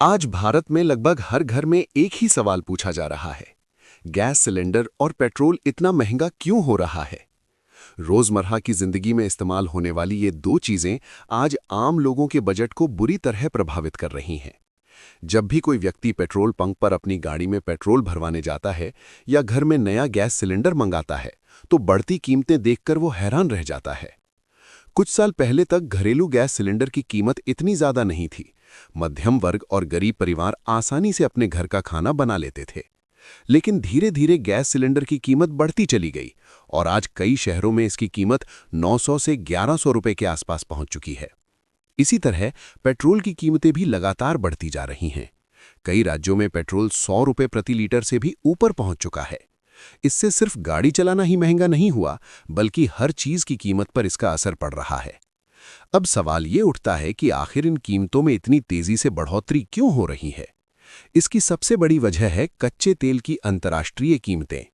आज भारत में लगभग हर घर में एक ही सवाल पूछा जा रहा है। गैस सिलेंडर और पेट्रोल इतना महंगा क्यों हो रहा है? रोजमर्रा की जिंदगी में इस्तेमाल होने वाली ये दो चीजें आज आम लोगों के बजट को बुरी तरह प्रभावित कर रही हैं। जब भी कोई व्यक्ति पेट्रोल पंप पर अपनी गाड़ी में पेट्रोल भरवाने जाता है या घर में नया गैस सिलेंडर मंगाता है, तो बढ़ती कीमतें देखकर वो हैरान रह जाता है। कुछ साल पहले तक घरेलू गैस सिलेंडर की कीमत इतनी ज्यादा नहीं थी। मध्यम वर्ग और गरीब परिवार आसानी से अपने घर का खाना बना लेते थे। लेकिन धीरे धीरे गैस सिलेंडर की कीमत बढ़ती चली गई और आज कई शहरों में इसकी कीमत 900 से 1100 रुपए के आसपास पहुंच चुकी है। इसी तरह पेट्रोल की कीमतें भी लगातार बढ़ती जा रही हैं। कई राज्यों में पेट्रोल 100 रुपए प्रति लीटर से भी ऊपर पहुंच चुका है। इससे सिर्फ गाड़ी चलाना ही महंगा नहीं हुआ, बल्कि हर चीज की कीमत पर इसका असर पड़ रहा है। अब सवाल ये उठता है कि आखिर इन कीमतों में इतनी तेजी से बढ़ोतरी क्यों हो रही है? इसकी सबसे बड़ी वजह है कच्चे तेल की अंतर्राष्ट्रीय कीमतें।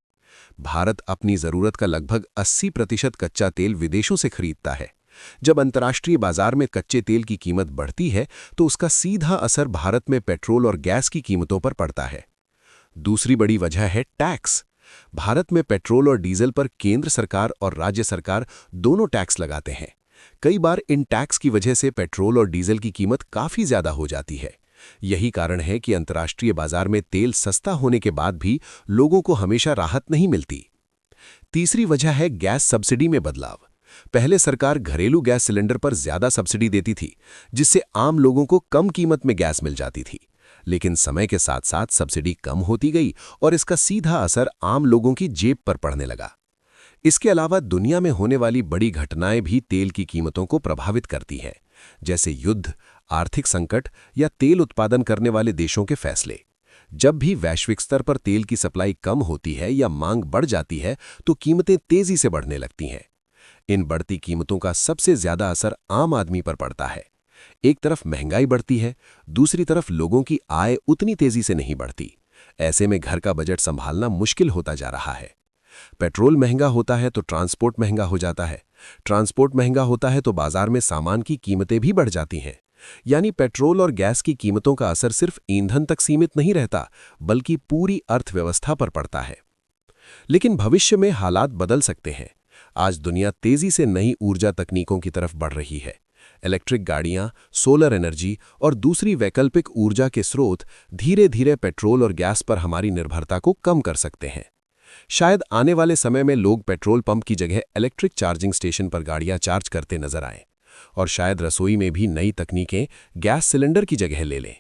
भारत अपनी जरूरत का लगभग 80% कच्चा तेल विदेशों से खरीदता है। जब अंतर्राष्ट्रीय बाजार में कच्चे तेल की कीमत बढ़ती है, तो उसका सीधा असर भारत में पेट्रोल और गैस की कीमतों पर पड़ता है। दूसरी बड़ी वजह है टैक्स। भारत में पेट्रोल और डीजल पर केंद्र सरकार और राज्य सरकार दोनों टैक्स लगाते हैं। कई बार इन टैक्स की वजह से पेट्रोल और डीजल की कीमत काफी ज्यादा हो जाती है। यही कारण है कि अंतर्राष्ट्रीय बाजार में तेल सस्ता होने के बाद भी लोगों को हमेशा राहत नहीं मिलती। तीसरी वजह है गैस सब्सिडी में बदलाव। पहले सरकार घरेलू गैस सिलेंडर पर ज्यादा सब्सिडी देती थी, जिससे आम लोगों को कम कीमत में गैस मिल जाती थी। लेकिन समय के साथ साथ सब्सिडी कम होती गई और इसका सीधा असर आम लोगों की जेब पर पड़ने लगा। इसके अलावा दुनिया में होने वाली बड़ी घटनाएं भी तेल की कीमतों को प्रभावित करती हैं, जैसे युद्ध, आर्थिक संकट या तेल उत्पादन करने वाले देशों के फैसले। जब भी वैश्विक स्तर पर तेल की सप्लाई कम होती है या मांग बढ़ जाती है, तो कीमतें तेजी से बढ़ने लगती हैं। इन बढ़ती कीमतों का सबसे ज्यादा असर आम आदमी पर पड़ता है। एक तरफ महंगाई बढ़ती है, दूसरी तरफ लोगों की आय उतनी तेजी से नहीं बढ़ती। ऐसे में घर का बजट संभालना मुश्किल होता जा रहा है। पेट्रोल महंगा होता है तो ट्रांसपोर्ट महंगा हो जाता है। ट्रांसपोर्ट महंगा होता है तो बाजार में सामान की कीमतें भी बढ़ जाती हैं। यानी पेट्रोल और गैस की कीमतों का असर सिर्फ ईंधन तक सीमित नहीं रहता, बल्कि पूरी अर्थव्यवस्था पर पड़ता है। लेकिन भविष्य में हालात बदल सकते हैं। आज दुनिया तेजी से नई ऊर्जा तकनीकों की तरफ बढ़ रही है। इलेक्ट्रिक गाड़ियां, सोलर एनर्जी और दूसरी वैकल्पिक ऊर्जा के स्रोत धीरे धीरे पेट्रोल और गैस पर हमारी निर्भरता को कम कर सकते हैं। शायद आने वाले समय में लोग पेट्रोल पंप की जगह इलेक्ट्रिक चार्जिंग स्टेशन पर गाड़ियां चार्ज करते नजर आएं, और शायद रसोई में भी नई तकनीकें गैस सिलेंडर की जगह ले लें।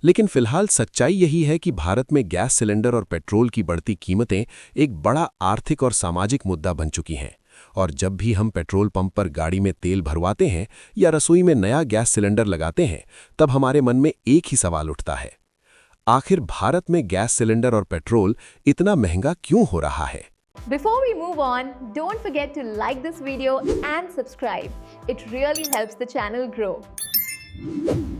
लेकिन फिलहाल सच्चाई यही है कि भारत में गैस सिलेंडर और पेट्रोल की बढ़ती कीमतें एक बड़ा आर्थिक और सामाजिक मुद्दा बन चुकी हैं। और जब भी हम पेट्रोल पंप पर गाड़ी में तेल भरवाते हैं या रसोई में नया गैस सिलेंडर लगाते हैं, तब हमारे मन में एक ही सवाल उठता है, आखिर भारत में गैस सिलेंडर और पेट्रोल इतना महंगा क्यों हो रहा है? Before we move on, don't forget to like this video and subscribe. It really helps the channel grow.